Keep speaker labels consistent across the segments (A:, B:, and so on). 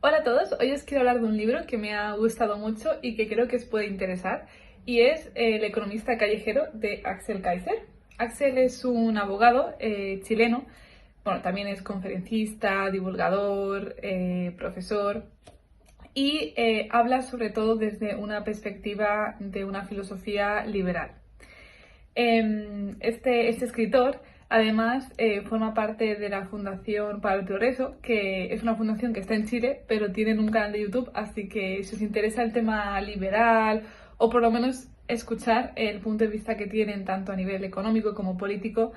A: Hola a todos, hoy os quiero hablar de un libro que me ha gustado mucho y que creo que os puede interesar, y es El economista callejero de Axel Kaiser. Axel es un abogado chileno, bueno, también es conferencista, divulgador, profesor, y habla sobre todo desde una perspectiva de una filosofía liberal. Este escritor además forma parte de la Fundación para el Progreso, que es una fundación que está en Chile, pero tienen un canal de YouTube, así que si os interesa el tema liberal o por lo menos escuchar el punto de vista que tienen tanto a nivel económico como político,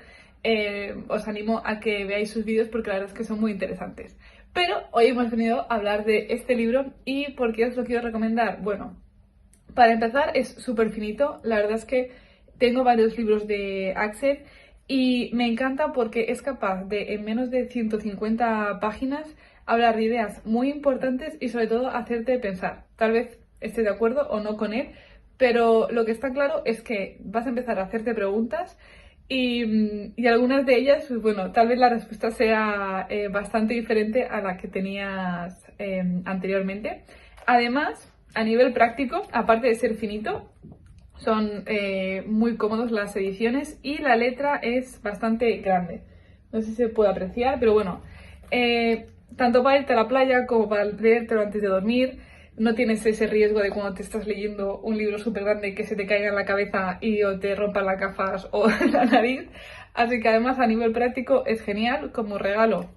A: os animo a que veáis sus vídeos porque la verdad es que son muy interesantes. Pero hoy hemos venido a hablar de este libro. ¿Y por qué os lo quiero recomendar? Bueno, para empezar, es súper finito. La verdad es que tengo varios libros de Axel y me encanta porque es capaz de, en menos de 150 páginas, hablar de ideas muy importantes y sobre todo hacerte pensar. Tal vez estés de acuerdo o no con él, pero lo que está claro es que vas a empezar a hacerte preguntas y algunas de ellas, pues bueno, tal vez la respuesta sea bastante diferente a la que tenías anteriormente. Además, a nivel práctico, aparte de ser finito, son muy cómodos las ediciones y la letra es bastante grande. No sé si se puede apreciar, pero bueno, tanto para irte a la playa como para leértelo antes de dormir. No tienes ese riesgo de cuando te estás leyendo un libro súper grande que se te caiga en la cabeza y o te rompan las gafas o la nariz. Así que además a nivel práctico es genial. Como regalo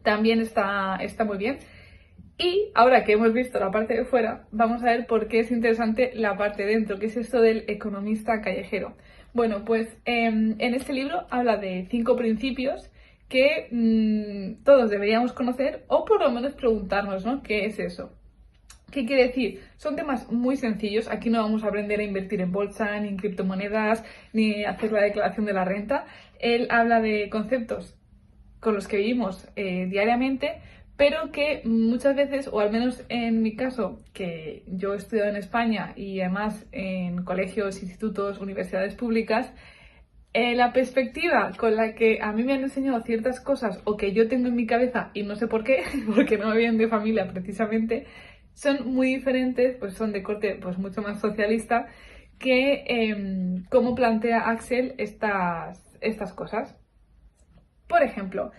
A: también está muy bien. Y ahora que hemos visto la parte de fuera, vamos a ver por qué es interesante la parte de dentro, que es esto del economista callejero. Bueno, pues en este libro habla de 5 principios que todos deberíamos conocer o por lo menos preguntarnos, ¿no? ¿Qué es eso? ¿Qué quiere decir? Son temas muy sencillos. Aquí no vamos a aprender a invertir en bolsa, ni en criptomonedas, ni hacer la declaración de la renta. Él habla de conceptos con los que vivimos diariamente, pero que muchas veces, o al menos en mi caso, que yo he estudiado en España y además en colegios, institutos, universidades públicas, la perspectiva con la que a mí me han enseñado ciertas cosas o que yo tengo en mi cabeza y no sé por qué, porque no me vienen de familia precisamente, son muy diferentes, pues son de corte pues mucho más socialista que cómo plantea Axel estas cosas. Por ejemplo,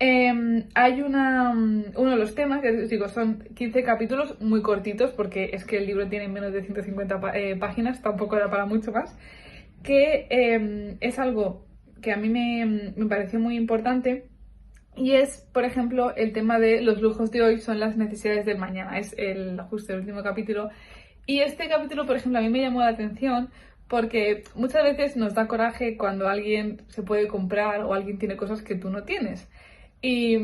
A: hay uno de los temas, que os digo, son 15 capítulos muy cortitos, porque es que el libro tiene menos de 150 páginas, tampoco era para mucho más, que es algo que a mí me pareció muy importante, y es, por ejemplo, el tema de los lujos de hoy son las necesidades del mañana. Es justo el último capítulo. Y este capítulo, por ejemplo, a mí me llamó la atención porque muchas veces nos da coraje cuando alguien se puede comprar o alguien tiene cosas que tú no tienes. Y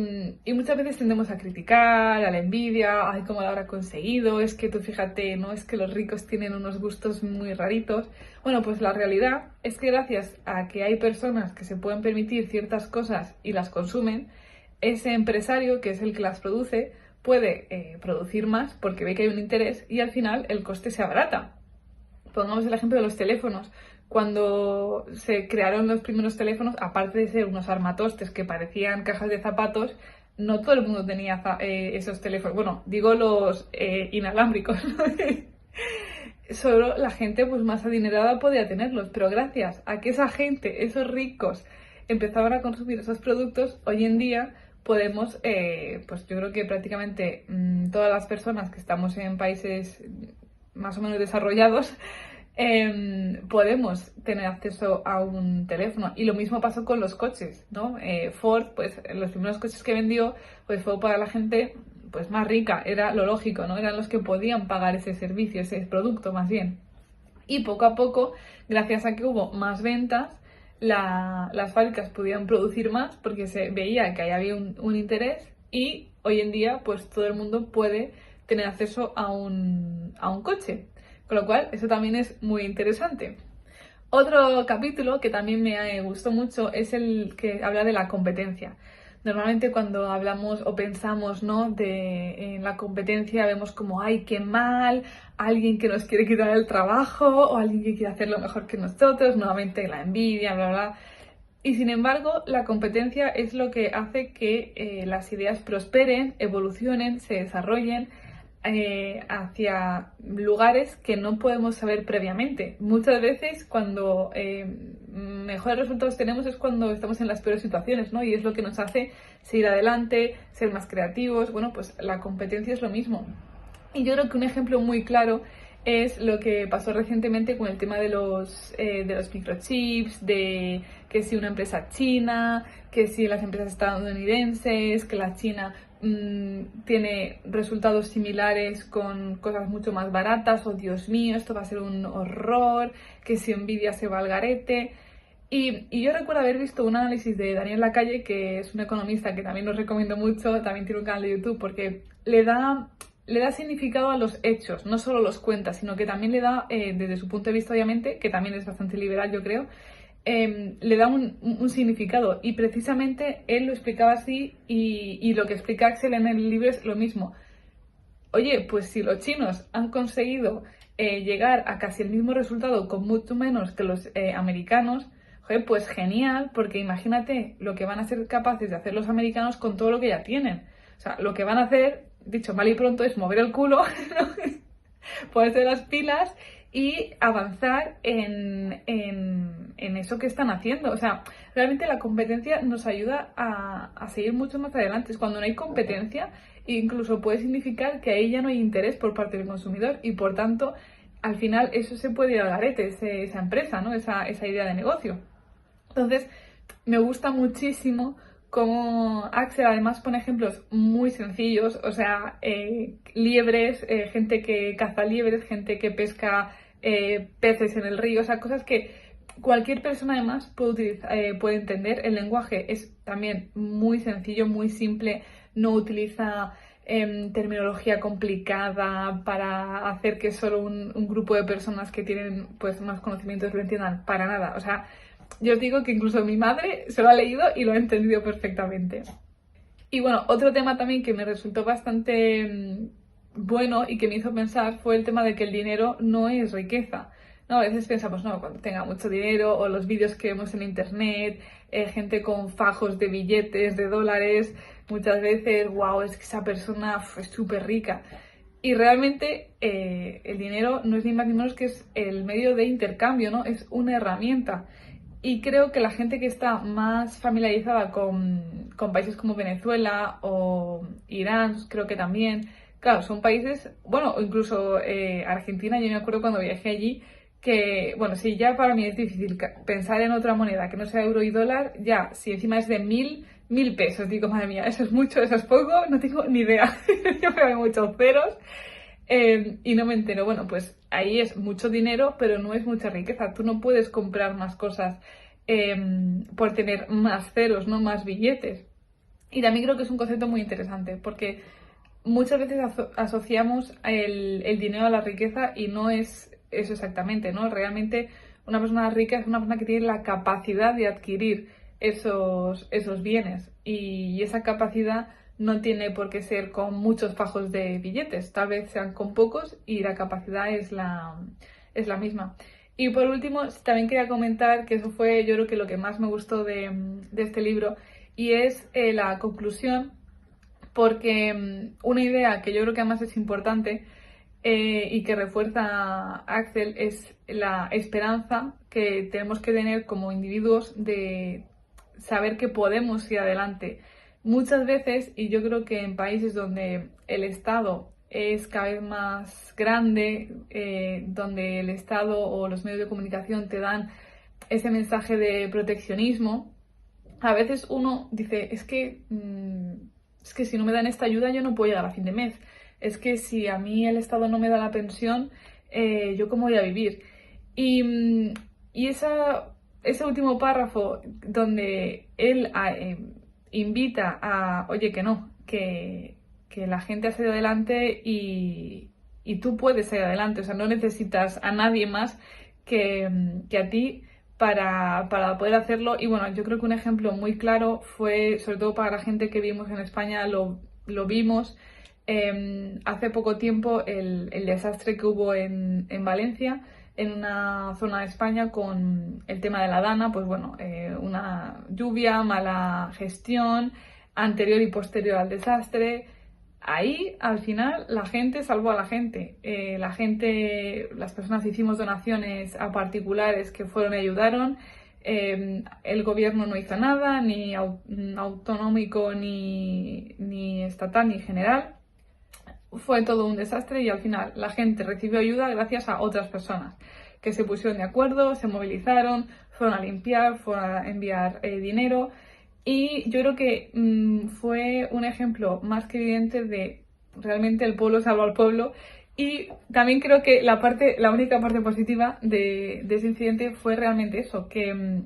A: muchas veces tendemos a criticar, a la envidia, ay, cómo lo habrá conseguido, es que tú fíjate, ¿no? Es que los ricos tienen unos gustos muy raritos. Bueno, pues la realidad es que gracias a que hay personas que se pueden permitir ciertas cosas y las consumen, ese empresario, que es el que las produce, puede producir más porque ve que hay un interés y al final el coste se abarata. Pongamos el ejemplo de los teléfonos. Cuando se crearon los primeros teléfonos, aparte de ser unos armatostes que parecían cajas de zapatos, no todo el mundo tenía esos teléfonos. Bueno, digo los inalámbricos, ¿no? Solo la gente pues más adinerada podía tenerlos, pero gracias a que esa gente, esos ricos, empezaban a consumir esos productos, hoy en día podemos, pues yo creo que prácticamente todas las personas que estamos en países más o menos desarrollados, podemos tener acceso a un teléfono. Y lo mismo pasó con los coches, ¿no? Ford, pues los primeros coches que vendió, pues fue para la gente pues más rica, era lo lógico, ¿no? Eran los que podían pagar ese servicio, ese producto más bien. Y poco a poco, gracias a que hubo más ventas, las fábricas pudieron producir más porque se veía que ahí había un interés, y hoy en día pues todo el mundo puede tener acceso a un coche. Con lo cual, eso también es muy interesante. Otro capítulo que también me gustó mucho es el que habla de la competencia. Normalmente cuando hablamos o pensamos, ¿no?, en la competencia vemos como, ay, qué mal, alguien que nos quiere quitar el trabajo o alguien que quiere hacerlo mejor que nosotros, nuevamente la envidia, bla, bla. Y sin embargo, la competencia es lo que hace que las ideas prosperen, evolucionen, se desarrollen hacia lugares que no podemos saber previamente. Muchas veces cuando mejores resultados tenemos es cuando estamos en las peores situaciones, ¿no? Y es lo que nos hace seguir adelante, ser más creativos. Bueno, pues la competencia es lo mismo. Y yo creo que un ejemplo muy claro es lo que pasó recientemente con el tema de los microchips, de que si una empresa china, que si las empresas estadounidenses, que la China tiene resultados similares con cosas mucho más baratas, o Dios mío, esto va a ser un horror, que si Nvidia se va al garete. Y yo recuerdo haber visto un análisis de Daniel Lacalle, que es un economista que también os recomiendo mucho, también tiene un canal de YouTube, porque le da significado a los hechos, no solo los cuenta, sino que también le da, desde su punto de vista obviamente, que también es bastante liberal yo creo, le da un significado, y precisamente él lo explicaba así, y lo que explica Axel en el libro es lo mismo. Oye, pues si los chinos han conseguido llegar a casi el mismo resultado con mucho menos que los americanos, joder, pues genial, porque imagínate lo que van a ser capaces de hacer los americanos con todo lo que ya tienen. O sea, lo que van a hacer, dicho mal y pronto, es mover el culo, ¿no? Ponerse las pilas y avanzar en eso que están haciendo. O sea, realmente la competencia nos ayuda a seguir mucho más adelante. Cuando no hay competencia, incluso puede significar que ahí ya no hay interés por parte del consumidor, y por tanto, al final eso se puede ir al garete, esa empresa, ¿no? Esa idea de negocio. Entonces, me gusta muchísimo cómo Axel además pone ejemplos muy sencillos, o sea, liebres, gente que caza liebres, gente que pesca peces en el río, o sea, cosas que cualquier persona además puede entender. El lenguaje es también muy sencillo, muy simple, no utiliza terminología complicada para hacer que solo un grupo de personas que tienen pues más conocimientos lo entiendan, para nada. O sea, yo os digo que incluso mi madre se lo ha leído y lo ha entendido perfectamente. Y bueno, otro tema también que me resultó bastante bueno y que me hizo pensar fue el tema de que el dinero no es riqueza. No, a veces pensamos, no, cuando tenga mucho dinero, o los vídeos que vemos en internet, gente con fajos de billetes, de dólares, muchas veces, wow, es que esa persona es súper rica. Y realmente el dinero no es ni más ni menos que es el medio de intercambio, ¿no? Es una herramienta. Y creo que la gente que está más familiarizada con países como Venezuela o Irán, creo que también, claro, son países, bueno, o incluso Argentina. Yo me acuerdo cuando viajé allí que, bueno, si ya para mí es difícil pensar en otra moneda que no sea euro y dólar, ya, si encima es de 1000 pesos, digo, madre mía, eso es mucho, eso es poco, no tengo ni idea. Yo veo muchos ceros. Y no me entero. Bueno, pues ahí es mucho dinero, pero no es mucha riqueza. Tú no puedes comprar más cosas por tener más ceros, no más billetes. Y también creo que es un concepto muy interesante, porque muchas veces asociamos el dinero a la riqueza, y no es eso exactamente, ¿no? Realmente una persona rica es una persona que tiene la capacidad de adquirir esos bienes, y esa capacidad no tiene por qué ser con muchos fajos de billetes, tal vez sean con pocos y la capacidad es la misma. Y por último, también quería comentar que eso fue, yo creo que lo que más me gustó de este libro, y es la conclusión, porque una idea que yo creo que además es importante y que refuerza Axel es la esperanza que tenemos que tener como individuos de saber que podemos ir adelante. Muchas veces, y yo creo que en países donde el Estado es cada vez más grande, donde el Estado o los medios de comunicación te dan ese mensaje de proteccionismo, a veces uno dice, es que si no me dan esta ayuda yo no puedo llegar a fin de mes. Es que si a mí el Estado no me da la pensión, ¿yo cómo voy a vivir? Y ese último párrafo donde él invita a, oye, que no, que la gente ha salido adelante, y tú puedes salir adelante. O sea, no necesitas a nadie más que a ti para poder hacerlo. Y bueno, yo creo que un ejemplo muy claro fue, sobre todo para la gente que vivimos en España, lo vimos hace poco tiempo, el desastre que hubo en Valencia, en una zona de España con el tema de la Dana, pues bueno, una lluvia, mala gestión, anterior y posterior al desastre. Ahí, al final, la gente salvó a la gente. Las personas hicimos donaciones a particulares que fueron y ayudaron. El gobierno no hizo nada, ni autonómico, ni estatal, ni general. Fue todo un desastre y al final la gente recibió ayuda gracias a otras personas que se pusieron de acuerdo, se movilizaron, fueron a limpiar, fueron a enviar dinero. Y yo creo que fue un ejemplo más que evidente de realmente el pueblo salva al pueblo. Y también creo que la única parte positiva de ese incidente fue realmente eso, que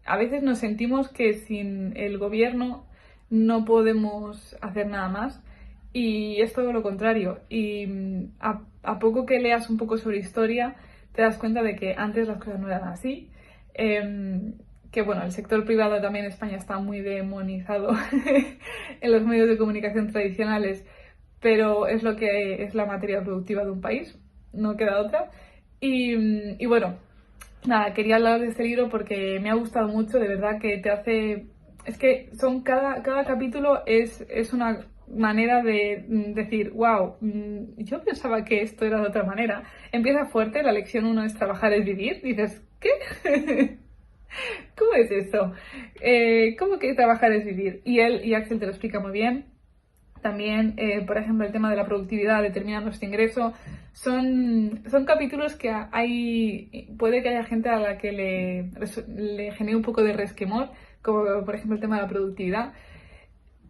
A: a veces nos sentimos que sin el gobierno no podemos hacer nada más. Y es todo lo contrario. Y a poco que leas un poco sobre historia, te das cuenta de que antes las cosas no eran así. Que bueno, el sector privado también en España está muy demonizado en los medios de comunicación tradicionales, pero es lo que es la materia productiva de un país, no queda otra. Y bueno, nada, quería hablar de este libro porque me ha gustado mucho, de verdad que te hace... Es que cada capítulo es una manera de decir, wow, yo pensaba que esto era de otra manera. Empieza fuerte, la lección 1 es trabajar es vivir, dices, ¿qué? ¿Cómo es eso? ¿Cómo que trabajar es vivir? Y él y Axel te lo explica muy bien. También, por ejemplo, el tema de la productividad, determinar nuestro ingreso. Son capítulos que puede que haya gente a la que le genere un poco de resquemor, como por ejemplo el tema de la productividad,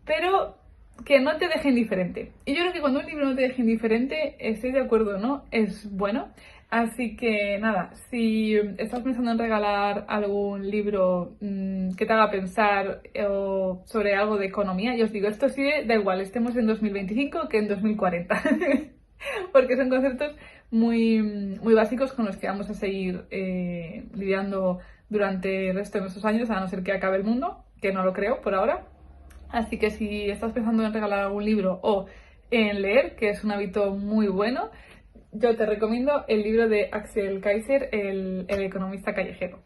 A: pero que no te deje indiferente. Y yo creo que cuando un libro no te deje indiferente, estéis de acuerdo o no, es bueno. Así que nada, si estás pensando en regalar algún libro que te haga pensar sobre algo de economía, yo os digo, esto sí, da igual, estemos en 2025 que en 2040, porque son conceptos muy básicos con los que vamos a seguir lidiando durante el resto de nuestros años, a no ser que acabe el mundo, que no lo creo por ahora. Así que si estás pensando en regalar algún libro o en leer, que es un hábito muy bueno, yo te recomiendo el libro de Axel Kaiser, el economista callejero.